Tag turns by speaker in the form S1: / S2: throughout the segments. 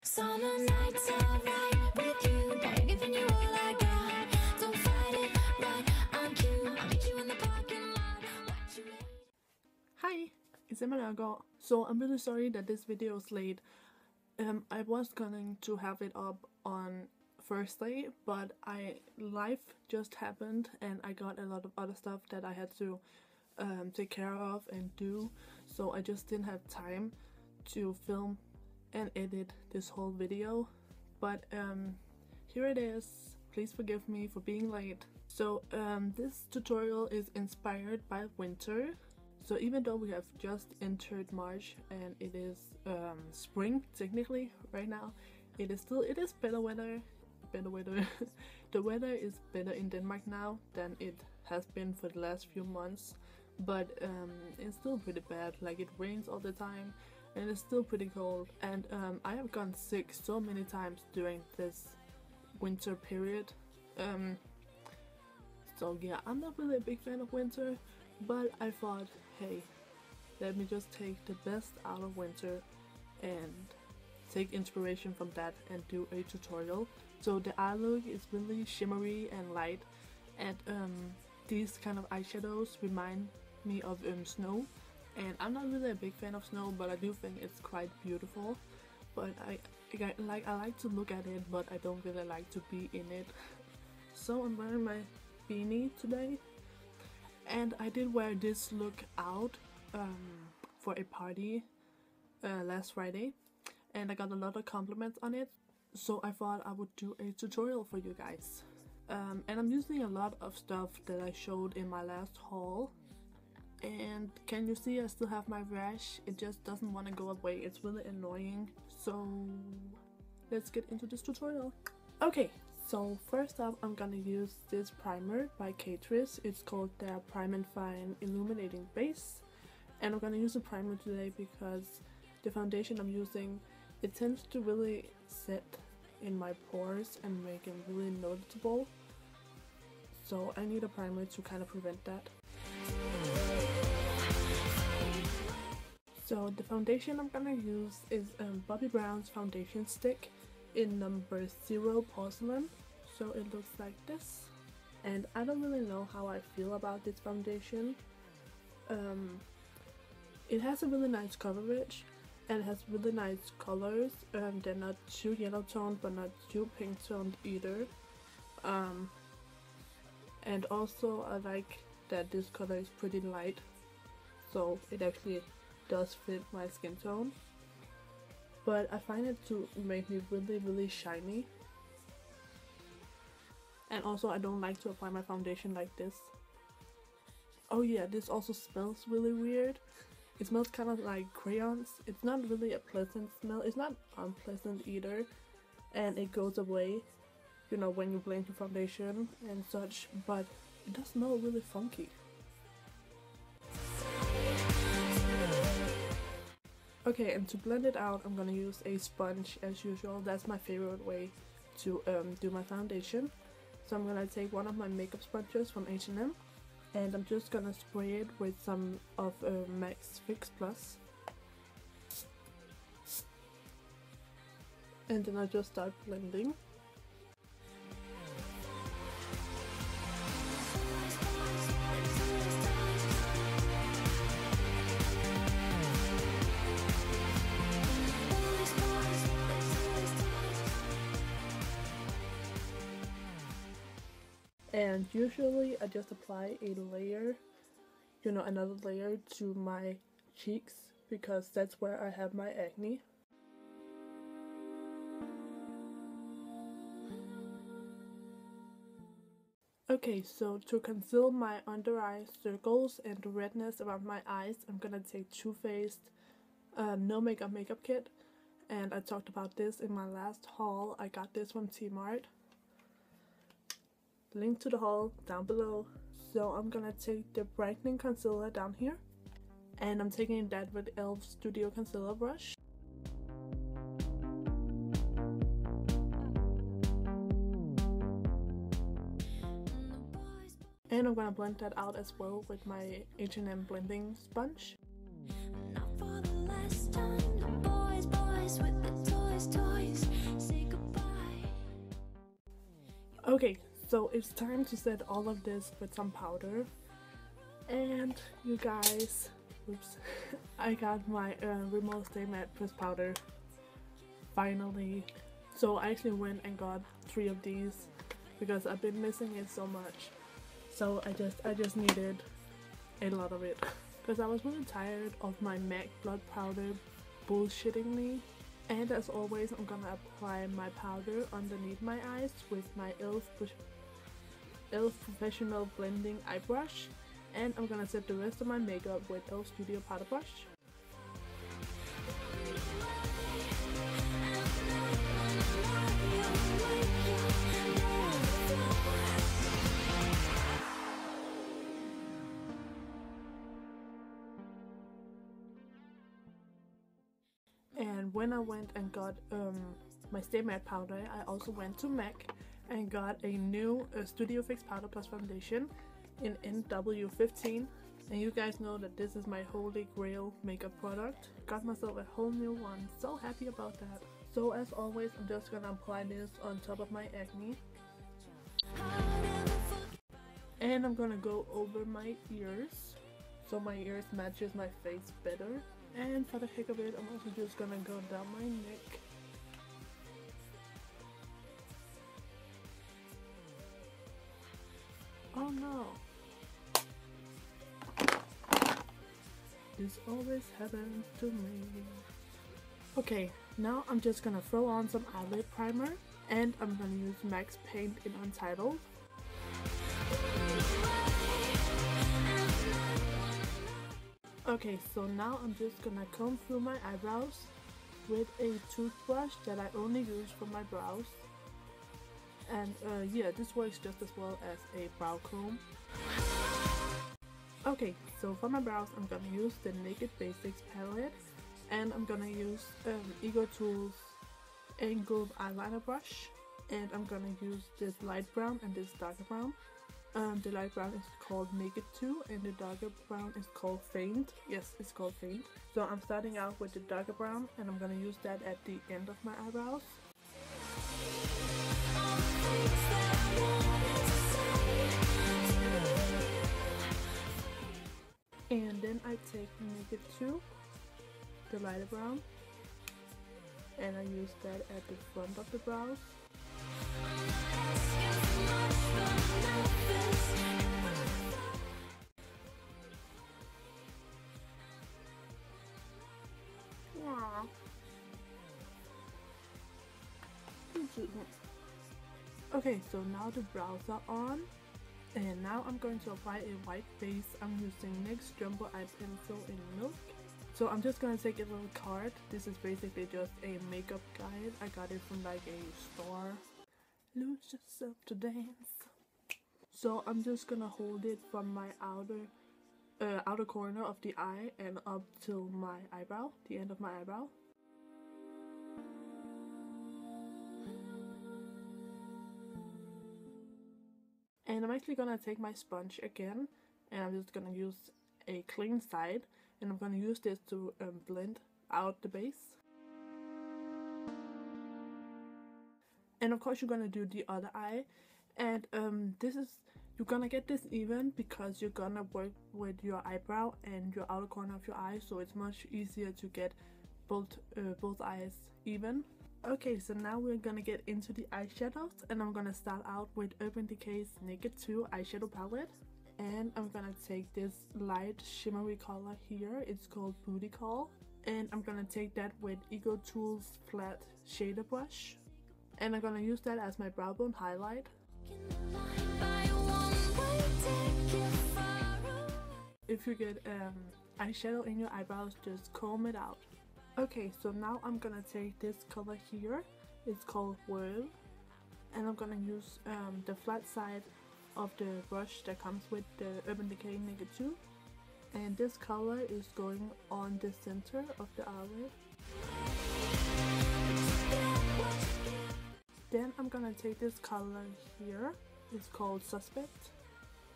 S1: Summer nights are right with you, I'm giving you all I got. Don't fight it, right? I'm cute. I'll meet you in the parking lot. Watch you later.
S2: Hi, it's Nørgaard. So I'm really sorry that this video is late. I was going to have it up on Thursday, but life just happened and I got a lot of other stuff that I had to take care of and do, so I just didn't have time to film and edit this whole video. But here it is. Please forgive me for being late. So this tutorial is inspired by winter. So even though we have just entered March and it is spring technically right now, it is better weather. The weather is better in Denmark now than it has been for the last few months, but it's still pretty bad. Like, it rains all the time and it's still pretty cold, and I have gone sick so many times during this winter period. So yeah, I'm not really a big fan of winter, but I thought, hey, let me just take the best out of winter and take inspiration from that and do a tutorial. So the eye look is really shimmery and light, and these kind of eyeshadows remind me of snow, and I'm not really a big fan of snow, but I do think it's quite beautiful. But I like to look at it, but I don't really like to be in it. So I'm wearing my beanie today, and I did wear this look out for a party last Friday, and I got a lot of compliments on it, so I thought I would do a tutorial for you guys. And I'm using a lot of stuff that I showed in my last haul. And can you see I still have my rash? It just doesn't want to go away. It's really annoying. So let's get into this tutorial. Okay, so first up I'm gonna use this primer by Catrice. It's called their Prime and Fine Illuminating Base. And I'm gonna use a primer today because the foundation I'm using, it tends to really set in my pores and make it really noticeable. So I need a primer to kind of prevent that. So the foundation I'm gonna use is Bobbi Brown's foundation stick in number 0 Porcelain. So it looks like this. And I don't really know how I feel about this foundation. It has a really nice coverage and it has really nice colors. They're not too yellow toned but not too pink toned either. And also I like that this color is pretty light, so it actually does fit my skin tone. But I find it to make me really shiny. And also I don't like to apply my foundation like this. Oh yeah, this also smells really weird. It smells kind of like crayons. It's not really a pleasant smell. It's not unpleasant either. And it goes away, you know, when you blend your foundation and such. But it does smell really funky. Okay, and to blend it out, I'm gonna use a sponge as usual. That's my favorite way to do my foundation. So I'm gonna take one of my makeup sponges from H&M, and I'm just gonna spray it with some of MAC's Fix Plus. And then I just start blending. And usually I just apply a layer, you know, another layer to my cheeks because that's where I have my acne. Okay, so to conceal my under eye circles and the redness around my eyes, I'm gonna take Too Faced No Makeup kit. And I talked about this in my last haul. I got this from T-Mart. Link to the haul down below. So I'm gonna take the brightening concealer down here, and I'm taking that with e.l.f. Studio Concealer Brush. And I'm gonna blend that out as well with my H&M blending sponge.
S1: Not for the last time, the boys with the toys.
S2: Okay, so it's time to set all of this with some powder. And you guys, oops, I got my Rimmel Stay Matte Pressed Powder finally. So I actually went and got 3 of these because I've been missing it so much. So I just needed a lot of it because I was really tired of my MAC blood powder bullshitting me. And as always, I'm gonna apply my powder underneath my eyes with my e.l.f. Professional Blending Eye Brush. And I'm gonna set the rest of my makeup with e.l.f. Studio Powder Brush. And when I went and got my Stay Matte powder, I also went to MAC and got a new Studio Fix Powder Plus Foundation in NW15. And you guys know that this is my holy grail makeup product. Got myself a whole new one. So happy about that. So as always, I'm just gonna apply this on top of my acne. And I'm gonna go over my ears so my ears matches my face better. And for the heck of it, I'm also just gonna go down my neck. Oh no. This always happens to me. Okay, now I'm just gonna throw on some eyelid primer and I'm gonna use Max Paint in Untitled. Okay, so now I'm just gonna comb through my eyebrows with a toothbrush that I only use for my brows. And yeah, this works just as well as a brow comb. Okay, so for my brows I'm gonna use the Naked Basics palette. And I'm gonna use Ego Tools Angled Eyeliner Brush. And I'm gonna use this light brown and this darker brown. The light brown is called Naked 2 and the darker brown is called Faint. Yes, it's called Faint. So I'm starting out with the darker brown and I'm gonna use that at the end of my eyebrows. And then I take Naked 2, the lighter brown, and I use that at the front of the brows. Okay, so now the brows are on, and now I'm going to apply a white base. I'm using NYX Jumbo Eye Pencil in Milk. So I'm just gonna take a little card. This is basically just a makeup guide. I got it from like a store. Lose yourself to dance. So I'm just gonna hold it from my outer corner of the eye and up till my eyebrow, the end of my eyebrow. And I'm actually gonna take my sponge again, and I'm just gonna use a clean side, and I'm gonna use this to blend out the base. And of course you're gonna do the other eye, and you're gonna get this even because you're gonna work with your eyebrow and your outer corner of your eye, so it's much easier to get both eyes even. Okay, so now we're gonna get into the eyeshadows, and I'm gonna start out with Urban Decay's Naked 2 eyeshadow palette. And I'm gonna take this light shimmery color here, it's called Booty Call. And I'm gonna take that with Ego Tools flat shader brush. And I'm gonna use that as my brow bone highlight. If you get eyeshadow in your eyebrows, just comb it out. Okay, so now I'm gonna take this color here, it's called Whirl, and I'm gonna use the flat side of the brush that comes with the Urban Decay Naked 2, and this color is going on the center of the eyelid. Then I'm gonna take this color here, it's called Suspect,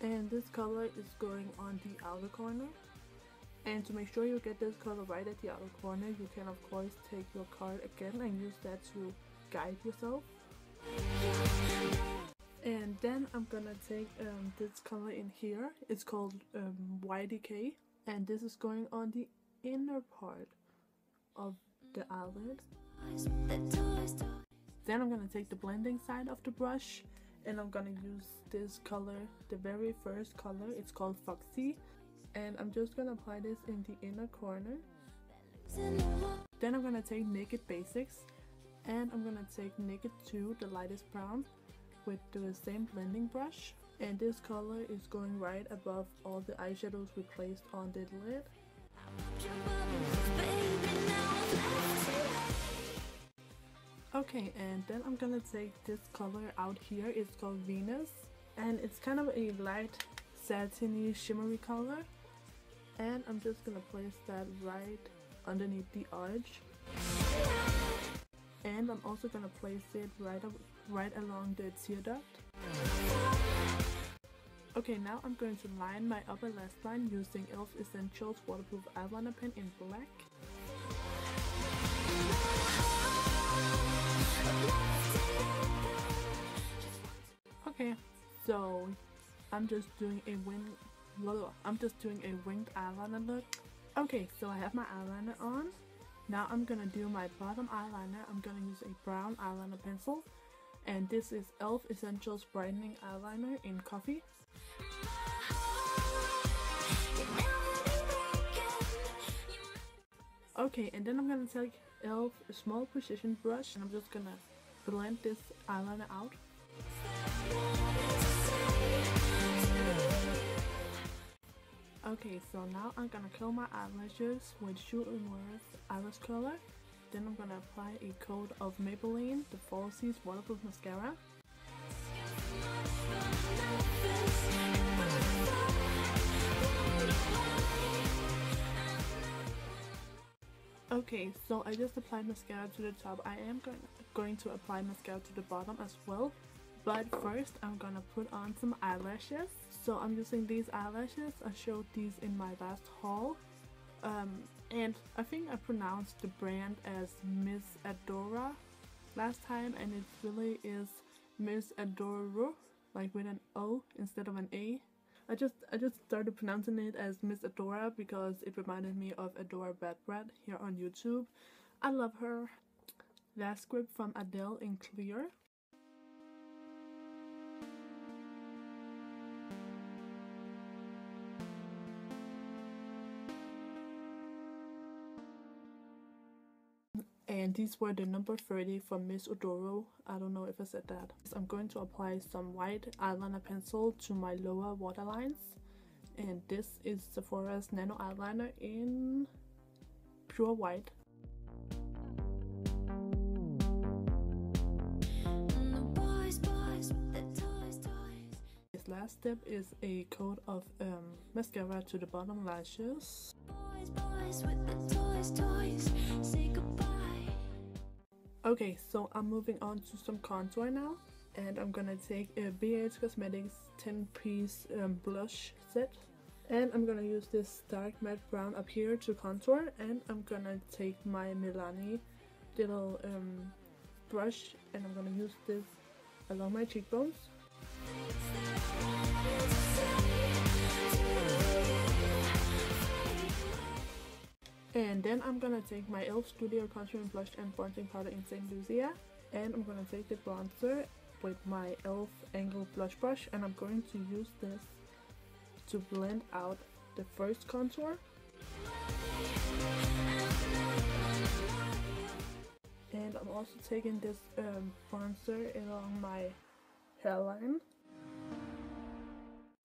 S2: and this color is going on the outer corner. And to make sure you get this color right at the outer corner, you can of course take your card again and use that to guide yourself. And then I'm gonna take this color in here. It's called YDK, and this is going on the inner part of the eyelid. Then I'm gonna take the blending side of the brush, and I'm gonna use this color, the very first color. It's called Foxy, and I'm just gonna apply this in the inner corner. Then I'm gonna take Naked Basics, and I'm gonna take Naked 2, the lightest brown, with the same blending brush, and this color is going right above all the eyeshadows we placed on the lid. Okay, and then I'm gonna take this color out here. It's called Venus, and it's kind of a light satiny shimmery color, and I'm just gonna place that right underneath the arch, and I'm also gonna place it right along the tear duct. Okay, now I'm going to line my upper lash line using e.l.f. Essentials waterproof eyeliner pen in black. Okay, so I'm just doing a winged eyeliner look. Okay, so I have my eyeliner on. Now I'm gonna do my bottom eyeliner. I'm gonna use a brown eyeliner pencil, and this is e.l.f. Essentials brightening eyeliner in coffee. Okay, and then I'm gonna take e.l.f. small precision brush, and I'm just gonna blend this eyeliner out. Okay, so now I'm gonna curl my eyelashes with Shimmery eyelash curler. Then I'm gonna apply a coat of Maybelline, the Falsies waterproof mascara. Okay, so I just applied mascara to the top. I am going to apply mascara to the bottom as well. But first, I'm gonna put on some eyelashes. So I'm using these eyelashes. I showed these in my last haul. And I think I pronounced the brand as Miss Adora last time, and it really is Miss Adora, like with an O instead of an A. I just started pronouncing it as Miss Adora because it reminded me of Adora Bad here on YouTube. I love her. Last script from Adele in clear. And these were the number 30 from Miss Odoro. I don't know if I said that. I'm going to apply some white eyeliner pencil to my lower waterlines. And this is Sephora's Nano Eyeliner in pure white. This last step is a coat of mascara to the bottom lashes. Boys with the toys, say goodbye. Okay, so I'm moving on to some contour now, and I'm gonna take a BH Cosmetics 10-piece blush set, and I'm gonna use this dark matte brown up here to contour, and I'm gonna take my Milani little brush, and I'm gonna use this along my cheekbones. And then I'm gonna take my e.l.f. Studio Contouring Blush and Bronzing Powder in St. Lucia, and I'm gonna take the bronzer with my e.l.f. Angled Blush Brush, and I'm going to use this to blend out the first contour. And I'm also taking this bronzer along my hairline.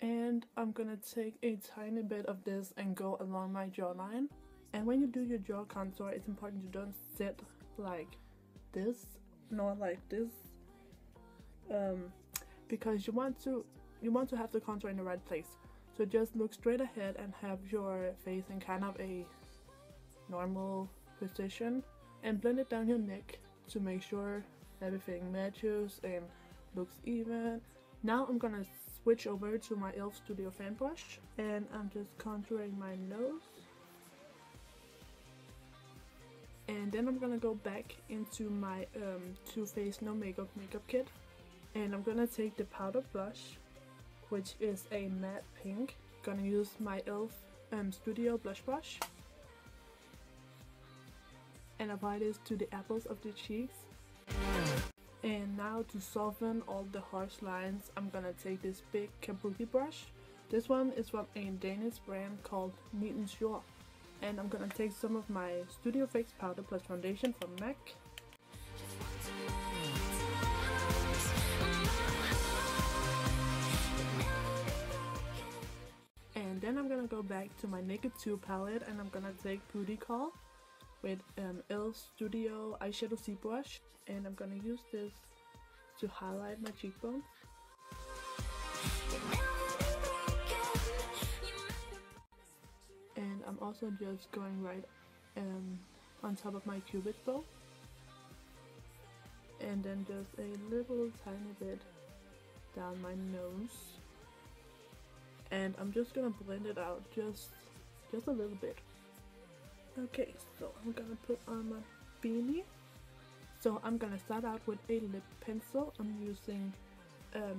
S2: And I'm gonna take a tiny bit of this and go along my jawline. And when you do your jaw contour, it's important you don't sit like this, nor like this, because you want to have the contour in the right place. So just look straight ahead and have your face in kind of a normal position, and blend it down your neck to make sure everything matches and looks even. Now I'm gonna switch over to my e.l.f. Studio Fan Brush, and I'm just contouring my nose. And then I'm gonna go back into my Too Faced No Makeup kit, And I'm gonna take the powder blush, which is a matte pink. Gonna use my e.l.f. Studio blush brush and apply this to the apples of the cheeks. And now to soften all the harsh lines, I'm gonna take this big kabuki brush. This one is from a Danish brand called Nørgaard. And I'm gonna take some of my Studio Fix powder plus foundation from MAC. And then I'm gonna go back to my Naked 2 palette and I'm gonna take Booty Call with e.l.f. Studio eyeshadow C brush, and I'm gonna use this to highlight my cheekbones. And I'm also just going right on top of my cupid bow, and then just a little tiny bit down my nose, and I'm just gonna blend it out just a little bit. Okay, so I'm gonna put on my beanie. So I'm gonna start out with a lip pencil. I'm using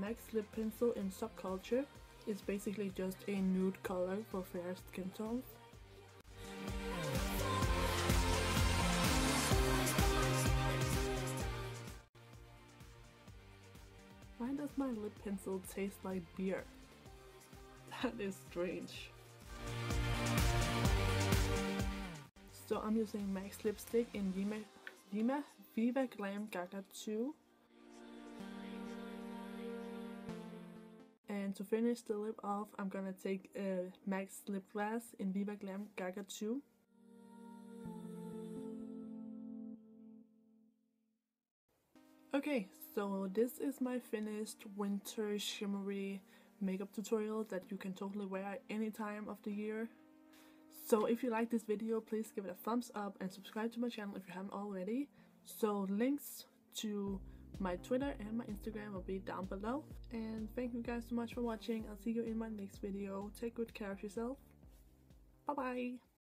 S2: MAC's lip pencil in Subculture. It's basically just a nude color for fair skin tones. Why does my lip pencil taste like beer? That is strange. So I'm using MAC's lipstick in Viva Glam Gaga 2. And to finish the lip off, I'm gonna take MAC's lip glass in Viva Glam Gaga 2. Okay, so this is my finished winter shimmery makeup tutorial that you can totally wear at any time of the year. So if you like this video, please give it a thumbs up and subscribe to my channel if you haven't already. So links to my Twitter and my Instagram will be down below. And thank you guys so much for watching. I'll see you in my next video. Take good care of yourself. Bye bye.